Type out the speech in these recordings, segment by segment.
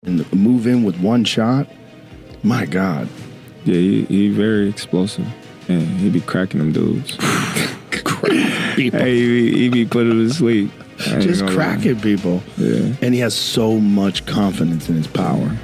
and move in with one shot. My God. Yeah, he very explosive. And he be cracking them dudes. Hey, he be putting them to sleep. Just cracking people. Yeah. And he has so much confidence in his power.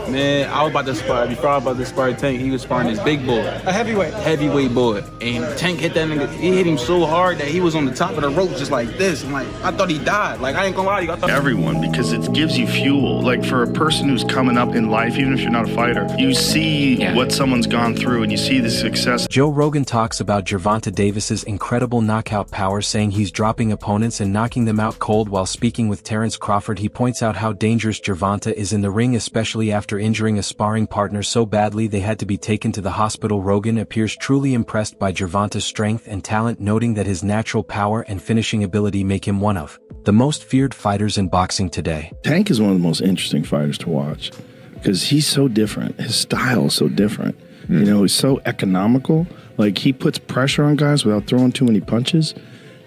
Man, I was about to spar. Before I was about to spar Tank, he was sparring this big boy. A heavyweight. Heavyweight boy. And Tank hit that nigga. He hit him so hard that he was on the top of the rope just like this. I'm like, I thought he died. Like, I ain't gonna lie to you. I thought everyone, because it gives you fuel. Like, for a person who's coming up in life, even if you're not a fighter, you see what someone's gone through and you see the success. Joe Rogan talks about Gervonta Davis's incredible knockout power, saying he's dropping opponents and knocking them out cold. While speaking with Terrence Crawford, he points out how dangerous Gervonta is in the ring, especially after injuring a sparring partner so badly they had to be taken to the hospital. Rogan appears truly impressed by Gervonta's strength and talent, noting that his natural power and finishing ability make him one of the most feared fighters in boxing today. Tank is one of the most interesting fighters to watch because he's so different. His style is so different. You know, he's so economical. Like, he puts pressure on guys without throwing too many punches,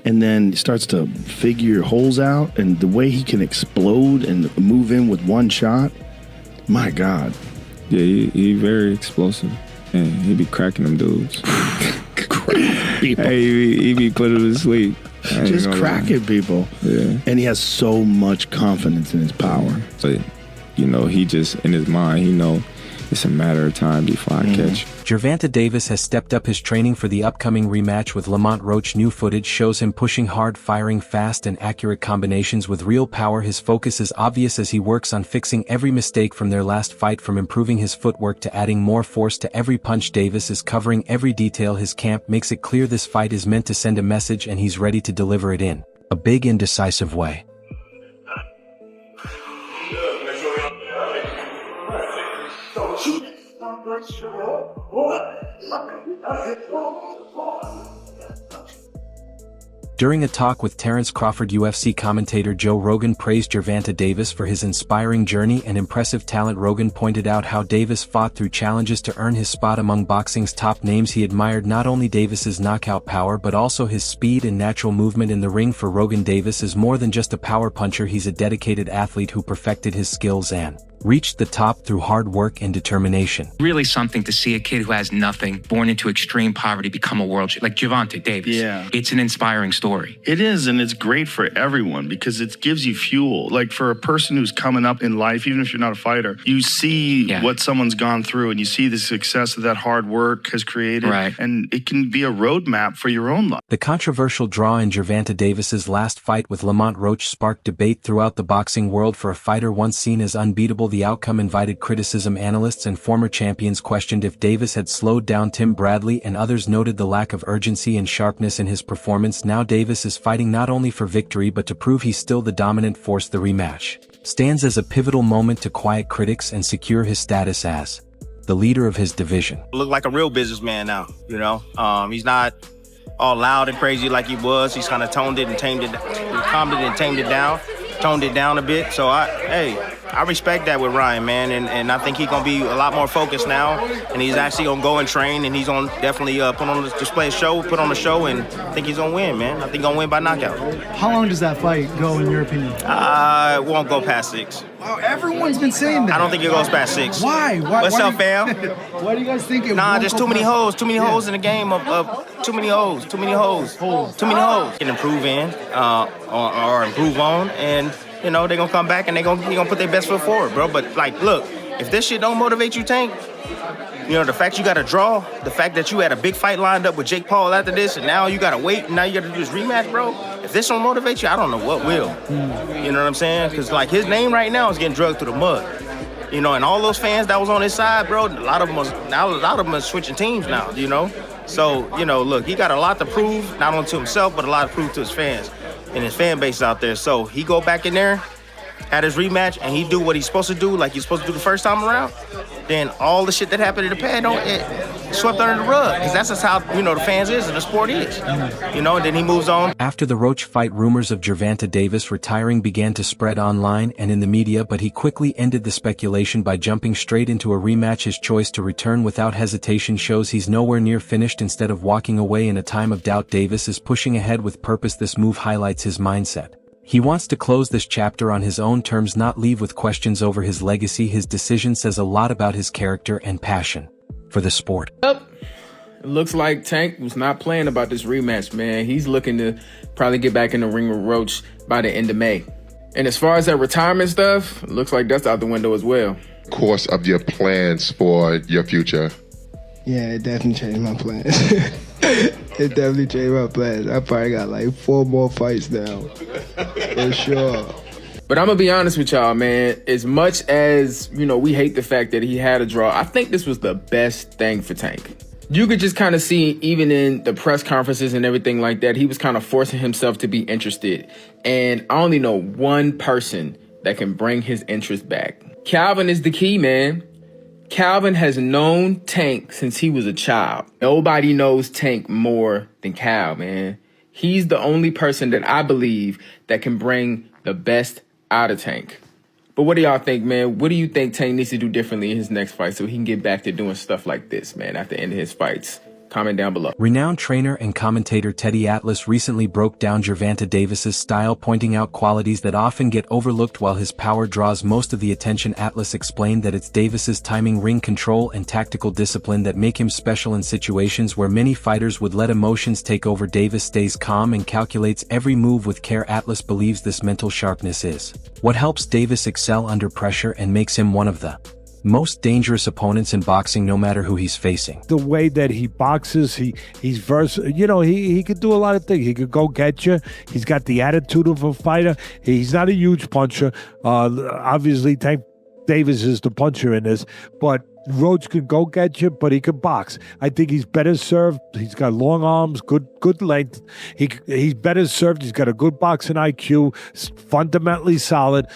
and then he starts to figure holes out, and the way he can explode and move in with one shot. My God. Yeah, he very explosive. And he be cracking them dudes. Hey, he be putting them to sleep. Just cracking people. Yeah. And he has so much confidence in his power. But, you know, he just, in his mind, he know it's a matter of time before I catch. Gervonta Davis has stepped up his training for the upcoming rematch with Lamont Roach. New footage shows him pushing hard, firing fast and accurate combinations with real power. His focus is obvious as he works on fixing every mistake from their last fight, from improving his footwork to adding more force to every punch. Davis is covering every detail. His camp makes it clear this fight is meant to send a message, and he's ready to deliver it in a big and decisive way. During a talk with Terrence Crawford, UFC commentator Joe Rogan praised Gervonta Davis for his inspiring journey and impressive talent. Rogan pointed out how Davis fought through challenges to earn his spot among boxing's top names. He admired not only Davis's knockout power but also his speed and natural movement in the ring. For Rogan, Davis is more than just a power puncher. He's a dedicated athlete who perfected his skills and reached the top through hard work and determination. Really something to see a kid who has nothing, born into extreme poverty, become a world like Gervonta Davis. Yeah. It's an inspiring story. It is, and it's great for everyone because it gives you fuel. Like, for a person who's coming up in life, even if you're not a fighter, you see what someone's gone through and you see the success that that hard work has created. Right. And it can be a roadmap for your own life. The controversial draw in Gervonta Davis's last fight with Lamont Roach sparked debate throughout the boxing world. For a fighter once seen as unbeatable, the outcome invited criticism. Analysts and former champions questioned if Davis had slowed down Tim Bradley, and others noted the lack of urgency and sharpness in his performance. Now Davis is fighting not only for victory but to prove he's still the dominant force. The rematch stands as a pivotal moment to quiet critics and secure his status as the leader of his division. Look like a real businessman now, you know? He's not all loud and crazy like he was. He's kind of toned it and tamed it, calmed it and tamed it down, toned it down a bit. So I respect that with Ryan, man, and I think he's gonna be a lot more focused now, and he's actually gonna go and train, and he's gonna definitely put on a show, and I think he's gonna win, man. I think he's gonna win by knockout. How long does that fight go, in your opinion? It won't go past 6. Wow, everyone's been saying that. I don't think it goes past 6. Why? What's up, fam? Why do you guys think it? Nah, there's too many holes in the game of too many holes. Can improve in or improve on, and you know, they're gonna come back and they're gonna put their best foot forward, bro. But, like, look, if this shit don't motivate you, Tank, you know, the fact you got to draw, the fact that you had a big fight lined up with Jake Paul after this, and now you got to wait, and now you got to do this rematch, bro. If this don't motivate you, I don't know what will. You know what I'm saying? Because, like, his name right now is getting drugged through the mud. You know, and all those fans that was on his side, bro, a lot of them are switching teams now, you know? So, you know, look, he got a lot to prove, not only to himself, but a lot to prove to his fans and his fan base out there. So he go back in there, had his rematch, and he do what he's supposed to do, like he's supposed to do the first time around, then all the shit that happened in the past, it swept under the rug. Because that's just how, you know, the fans is and the sport is. You know, and then he moves on. After the Roach fight, rumors of Gervonta Davis retiring began to spread online and in the media, but he quickly ended the speculation by jumping straight into a rematch. His choice to return without hesitation shows he's nowhere near finished. Instead of walking away in a time of doubt, Davis is pushing ahead with purpose. This move highlights his mindset He wants to close this chapter on his own terms, not leave with questions over his legacy. His decision says a lot about his character and passion for the sport. Yep. It looks like Tank was not playing about this rematch, man. He's looking to probably get back in the ring with Roach by the end of May. And as far as that retirement stuff, it looks like that's out the window as well. Course of your plans for your future. Yeah, it definitely changed my plans. It definitely changed my plans. I probably got like 4 more fights now. For sure. But I'm going to be honest with y'all, man. As much as, we hate the fact that he had a draw, I think this was the best thing for Tank. You could just kind of see, even in the press conferences and everything like that, he was kind of forcing himself to be interested. And I only know one person that can bring his interest back. Calvin is the key, man. Calvin has known Tank since he was a child. Nobody knows Tank more than Cal, man. He's the only person that I believe that can bring the best out of Tank. But what do y'all think, man? What do you think Tank needs to do differently in his next fight so he can get back to doing stuff like this, man, after the end of his fights? Comment down below. Renowned trainer and commentator Teddy Atlas recently broke down Gervonta Davis's style, pointing out qualities that often get overlooked while his power draws most of the attention. Atlas explained that it's Davis's timing, ring control, and tactical discipline that make him special in situations where many fighters would let emotions take over. Davis stays calm and calculates every move with care. Atlas believes this mental sharpness is what helps Davis excel under pressure and makes him one of the most dangerous opponents in boxing, no matter who he's facing. The way that he boxes, he's versatile. He could do a lot of things. He could go get you. He's got the attitude of a fighter. He's not a huge puncher. Obviously, Tank Davis is the puncher in this, but Roach could go get you, but he could box. I think he's better served. He's got long arms, good length. He's better served. He's got a good boxing IQ, fundamentally solid.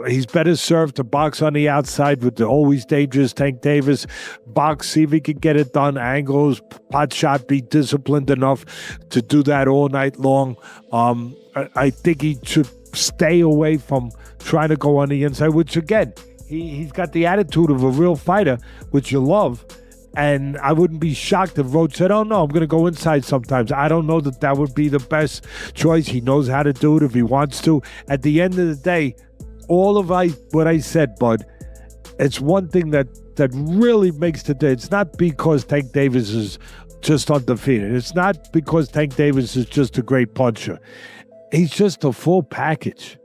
He's better served to box on the outside with the always dangerous Tank Davis. Box, see if he can get it done. Angles, pot shot, be disciplined enough to do that all night long. I think he should stay away from trying to go on the inside, which again, he's got the attitude of a real fighter, which you love. And I wouldn't be shocked if Roach said, oh no, I'm going to go inside sometimes. I don't know that would be the best choice. He knows how to do it if he wants to. At the end of the day, all of what I said, Bud, it's one thing that really makes the day. It's not because Tank Davis is just undefeated. It's not because Tank Davis is just a great puncher. He's just a full package.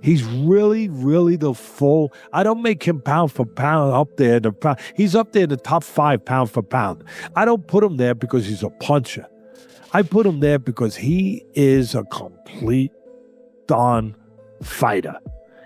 He's really, really the full. I don't make him pound for pound up there. He's up there in the top 5 pound for pound. I don't put him there because he's a puncher. I put him there because he is a complete darn fighter.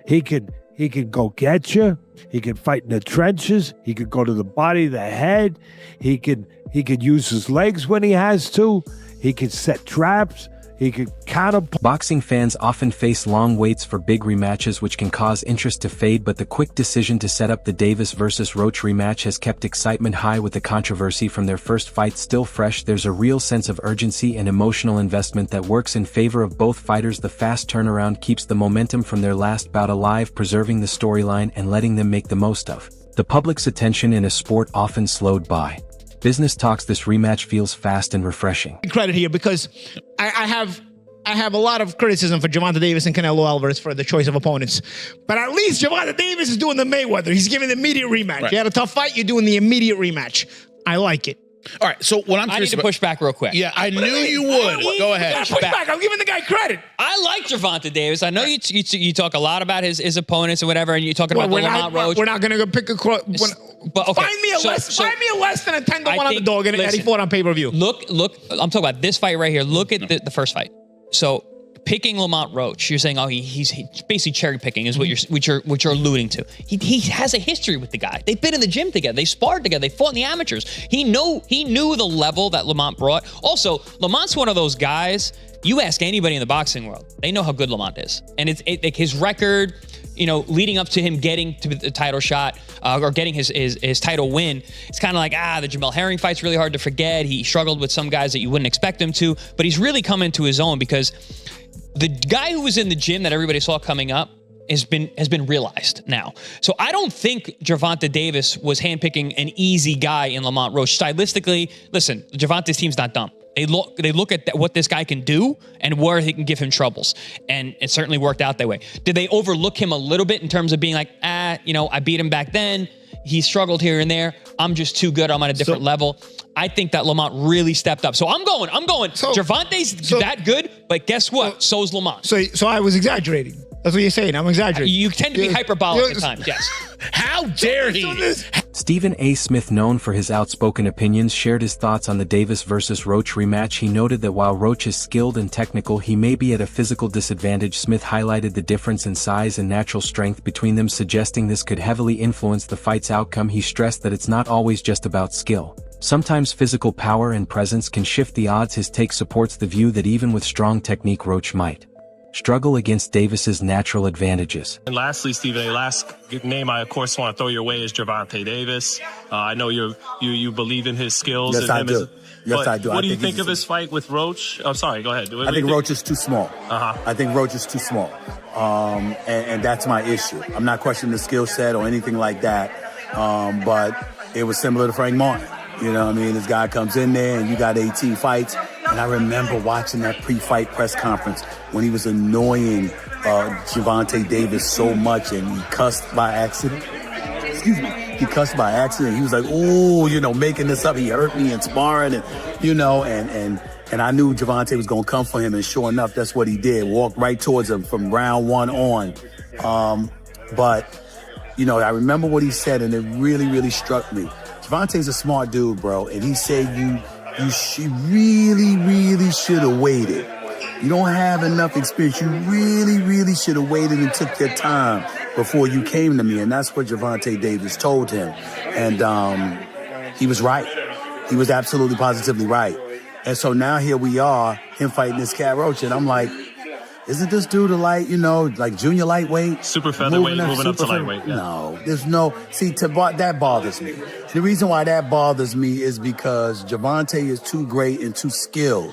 He can go get you. He can fight in the trenches. He can go to the body, the head. He can use his legs when he has to. He can set traps. He could counter. Boxing fans often face long waits for big rematches, which can cause interest to fade, but the quick decision to set up the Davis vs. Roach rematch has kept excitement high. With the controversy from their first fight still fresh, there's a real sense of urgency and emotional investment that works in favor of both fighters. The fast turnaround keeps the momentum from their last bout alive, preserving the storyline and letting them make the most of the public's attention in a sport often slowed by business talks. This rematch feels fast and refreshing. Credit here, because I have a lot of criticism for Gervonta Davis and Canelo Alvarez for the choice of opponents. But at least Gervonta Davis is doing the Mayweather. He's giving the immediate rematch. Right. You had a tough fight, you're doing the immediate rematch. I like it. All right, so what I'm I need to push back real quick. Yeah, I knew you would. Go ahead. Push back. I'm giving the guy credit. I like Gervonta Davis. I know you talk a lot about his opponents and whatever, and you're talking about Lamont Roach. We're not going to go pick a... But okay. Find me a less than a 10-1 underdog, and he fought on pay-per-view. Look, I'm talking about this fight right here. Look at the first fight. So picking Lamont Roach, you're saying, oh, he's basically cherry picking is what you're alluding to. He has a history with the guy. They've been in the gym together. They sparred together. They fought in the amateurs. He knew the level that Lamont brought. Also, Lamont's one of those guys. You ask anybody in the boxing world, they know how good Lamont is, and it's like his record. Leading up to him getting to the title shot or getting his title win, it's kind of like, the Jamel Herring fight's really hard to forget. He struggled with some guys that you wouldn't expect him to, but he's really come into his own because the guy who was in the gym that everybody saw coming up has been realized now. So I don't think Gervonta Davis was handpicking an easy guy in Lamont Roach. Stylistically, listen, Gervonta's team's not dumb. They look at what this guy can do and where he can give him troubles. And it certainly worked out that way. Did they overlook him a little bit in terms of being like, I beat him back then. He struggled here and there. I'm just too good. I'm on a different level. I think that Lamont really stepped up. So I'm going. Gervonta's that good, but guess what? So's Lamont. So I was exaggerating. That's what you're saying. I'm exaggerating. You tend to be hyperbolic at times, yes. How dare he? Stephen A. Smith, known for his outspoken opinions, shared his thoughts on the Davis versus Roach rematch. He noted that while Roach is skilled and technical, he may be at a physical disadvantage. Smith highlighted the difference in size and natural strength between them, suggesting this could heavily influence the fight's outcome. He stressed that it's not always just about skill. Sometimes physical power and presence can shift the odds. His take supports the view that even with strong technique, Roach might struggle against Davis's natural advantages. And lastly, Stephen A., last name I, of course, want to throw your way is Gervonta Davis. I know you believe in his skills. Yes, I do. I do. What do you think of his fight with Roach? I'm sorry, go ahead. I think Roach is too small. I think Roach is too small. And that's my issue. I'm not questioning the skill set or anything like that. But it was similar to Frank Martin. You know what I mean? This guy comes in there and you got 18 fights. And I remember watching that pre-fight press conference when he was annoying Gervonta Davis so much and he cussed by accident. Excuse me. He cussed by accident. He was like, oh, making this up. He hurt me in sparring and, and I knew Gervonta was going to come for him. And sure enough, that's what he did. Walked right towards him from round one on. But I remember what he said and it really, really struck me. Gervonta's a smart dude, bro, and he said you really, really should have waited. You don't have enough experience. You really, really should have waited and took your time before you came to me, and that's what Gervonta Davis told him. And he was right. He was absolutely positively right. And so now here we are, him fighting this cat Roach, and I'm like, isn't this dude like junior lightweight? Super featherweight, moving up to lightweight. Yeah. No, there's no, that bothers me. The reason why that bothers me is because Gervonta is too great and too skilled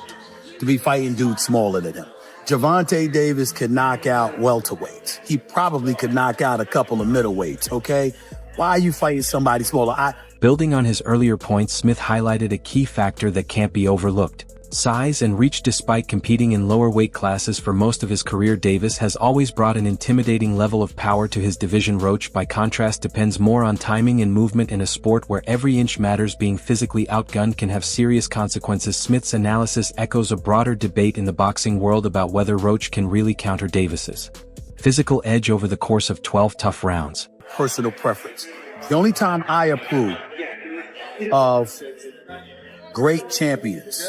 to be fighting dudes smaller than him. Gervonta Davis could knock out welterweights. He probably could knock out a couple of middleweights, okay? Why are you fighting somebody smaller? Building on his earlier points, Smith highlighted a key factor that can't be overlooked: size and reach. Despite competing in lower weight classes for most of his career, Davis has always brought an intimidating level of power to his division. Roach, by contrast, depends more on timing and movement. In a sport where every inch matters, being physically outgunned can have serious consequences. Smith's analysis echoes a broader debate in the boxing world about whether Roach can really counter Davis's physical edge over the course of 12 tough rounds. Personal preference. The only time I approve of great champions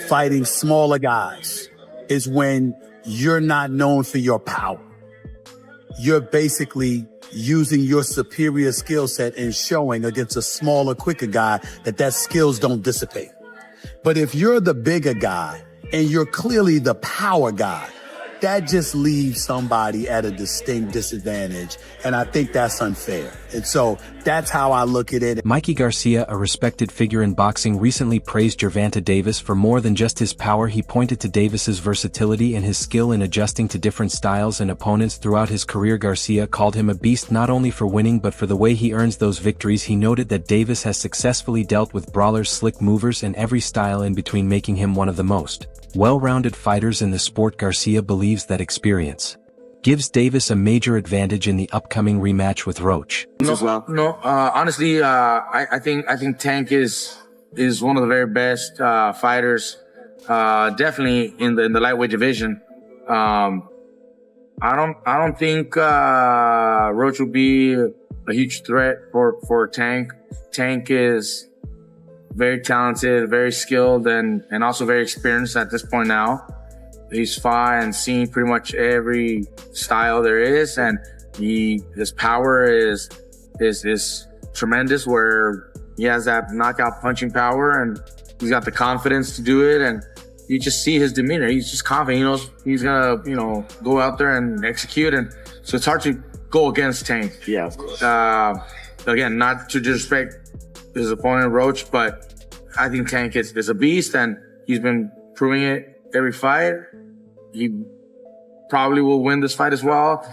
fighting smaller guys is when you're not known for your power. You're basically using your superior skill set and showing against a smaller, quicker guy that skills don't dissipate. But if you're the bigger guy and you're clearly the power guy, that just leaves somebody at a distinct disadvantage. And I think that's unfair. And so that's how I look at it. Mikey Garcia, a respected figure in boxing, recently praised Gervonta Davis for more than just his power. He pointed to Davis's versatility and his skill in adjusting to different styles and opponents throughout his career. Garcia called him a beast not only for winning but for the way he earns those victories. He noted that Davis has successfully dealt with brawlers, slick movers, and every style in between, making him one of the most well-rounded fighters in the sport. Garcia believes that experience gives Davis a major advantage in the upcoming rematch with Roach. Honestly, I think Tank is one of the very best fighters, definitely in the lightweight division. I don't think Roach will be a huge threat for Tank. Tank is very talented, very skilled, and also very experienced at this point now. He's fought and seen pretty much every style there is, and his power is tremendous, where he has that knockout punching power and he's got the confidence to do it, and you just see his demeanor. He's just confident. He knows he's gonna, go out there and execute, and so it's hard to go against Tank. Yeah, of course. Again, not to disrespect his opponent Roach, but I think Tank is a beast, and he's been proving it every fight. He probably will win this fight as well.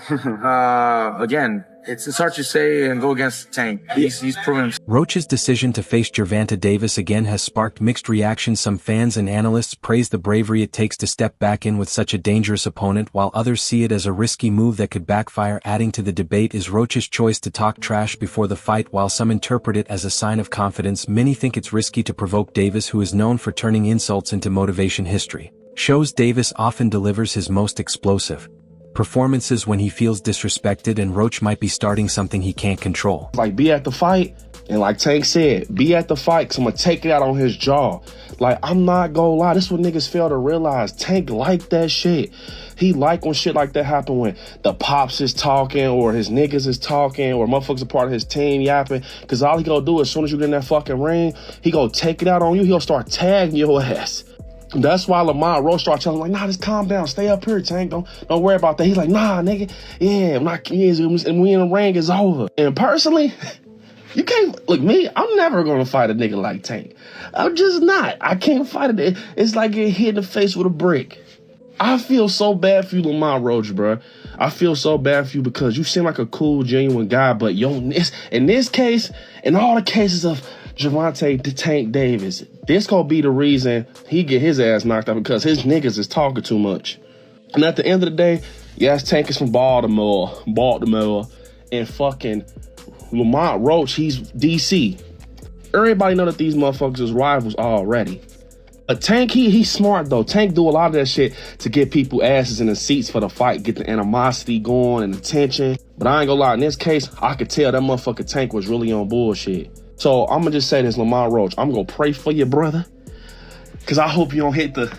Again, it's hard to say and go against Tank. He's proven. Roach's decision to face Gervonta Davis again has sparked mixed reactions. Some fans and analysts praise the bravery it takes to step back in with such a dangerous opponent, while others see it as a risky move that could backfire. Adding to the debate is Roach's choice to talk trash before the fight. While some interpret it as a sign of confidence, many think it's risky to provoke Davis, who is known for turning insults into motivation. History shows Davis often delivers his most explosive performances when he feels disrespected, and Roach might be starting something he can't control. Like, be at the fight, and like Tank said, be at the fight, because I'm going to take it out on his jaw. Like, I'm not going to lie, this is what niggas fail to realize. Tank like that shit. He like when shit like that happen, when the pops is talking, or his niggas is talking, or motherfuckers a part of his team yapping, because all he gonna do as soon as you get in that fucking ring, he gonna take it out on you, he'll start tagging your ass. That's why Lamont Roach started telling him, like, nah, just calm down. Stay up here, Tank. Don't worry about that. He's like, nah, nigga. Yeah, I'm not, and we in the ring, is over. And personally, you can't, look, me, I'm never going to fight a nigga like Tank. I'm just not. I can't fight it. It's like getting hit in the face with a brick. I feel so bad for you, Lamont Roach, bro. I feel so bad for you because you seem like a cool, genuine guy, but in this case, in all the cases of Gervonta the Tank Davis, this gonna be the reason he get his ass knocked out, because his niggas is talking too much. And at the end of the day, yes, Tank is from Baltimore, and fucking Lamont Roach, he's DC. Everybody know that these motherfuckers is rivals already. But Tank, he's smart though. Tank do a lot of that shit to get people asses in the seats for the fight, get the animosity going and the tension. But I ain't gonna lie, in this case, I could tell that motherfucker Tank was really on bullshit. So I'm gonna just say this, Lamont Roach, I'm gonna pray for you, brother, because I hope you don't hit the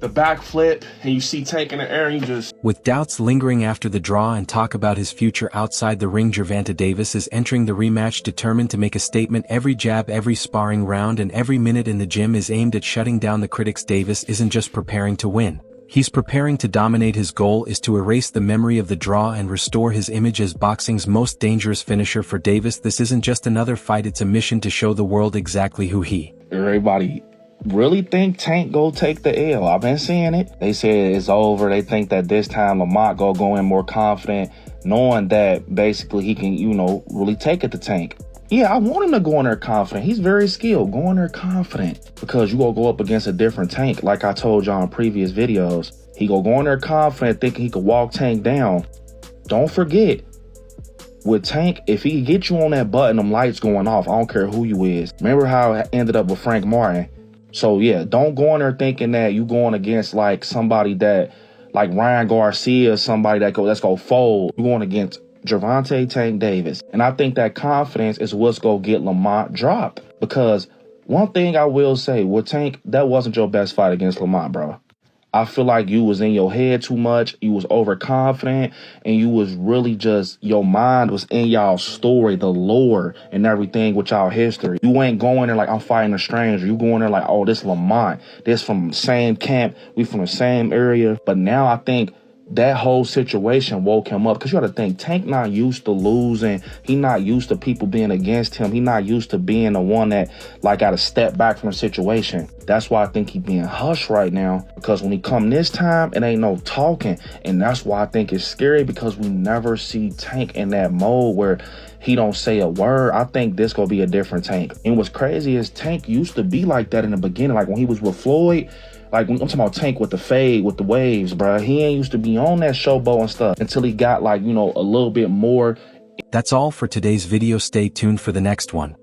backflip and you see Tank in the air and you just... With doubts lingering after the draw and talk about his future outside the ring, Gervonta Davis is entering the rematch determined to make a statement. Every jab, every sparring round, and every minute in the gym is aimed at shutting down the critics. Davis isn't just preparing to win. He's preparing to dominate. His goal is to erase the memory of the draw and restore his image as boxing's most dangerous finisher. For Davis, this isn't just another fight, it's a mission to show the world exactly who he... Everybody really think Tank go take the L. I've been seeing it. They say it's over. They think that this time Lamont go in more confident, knowing that basically he can, really take it to Tank. Yeah, I want him to go in there confident. He's very skilled. Go in there confident, because you gonna go up against a different Tank. Like I told y'all in previous videos, he go in there confident, thinking he could walk Tank down. Don't forget, with Tank, if he get you on that button, them lights going off, I don't care who you is. Remember how it ended up with Frank Martin? So yeah, don't go in there thinking that you going against like somebody that, like Ryan Garcia, somebody that's gonna fold. You going against Gervonta Tank Davis. And I think that confidence is what's gonna get Lamont dropped. Because one thing I will say, with Tank, that wasn't your best fight against Lamont, bro. I feel like you was in your head too much, you was overconfident, and you was really just, your mind was in y'all story, the lore and everything with y'all history. You ain't going there like, I'm fighting a stranger. You going there like, oh, this Lamont, this from the same camp, we from the same area. But now I think that whole situation woke him up, because you got to think, Tank not used to losing. He not used to people being against him. He not used to being the one that like got to step back from a situation. That's why I think he being hushed right now, because when he come this time, it ain't no talking. And that's why I think it's scary, because we never see Tank in that mode where he don't say a word. I think this gonna be a different Tank. And what's crazy is Tank used to be like that in the beginning, like when he was with Floyd. Like, I'm talking about Tank with the fade, with the waves, bro. He ain't used to be on that showboat and stuff until he got, like, a little bit more. That's all for today's video. Stay tuned for the next one.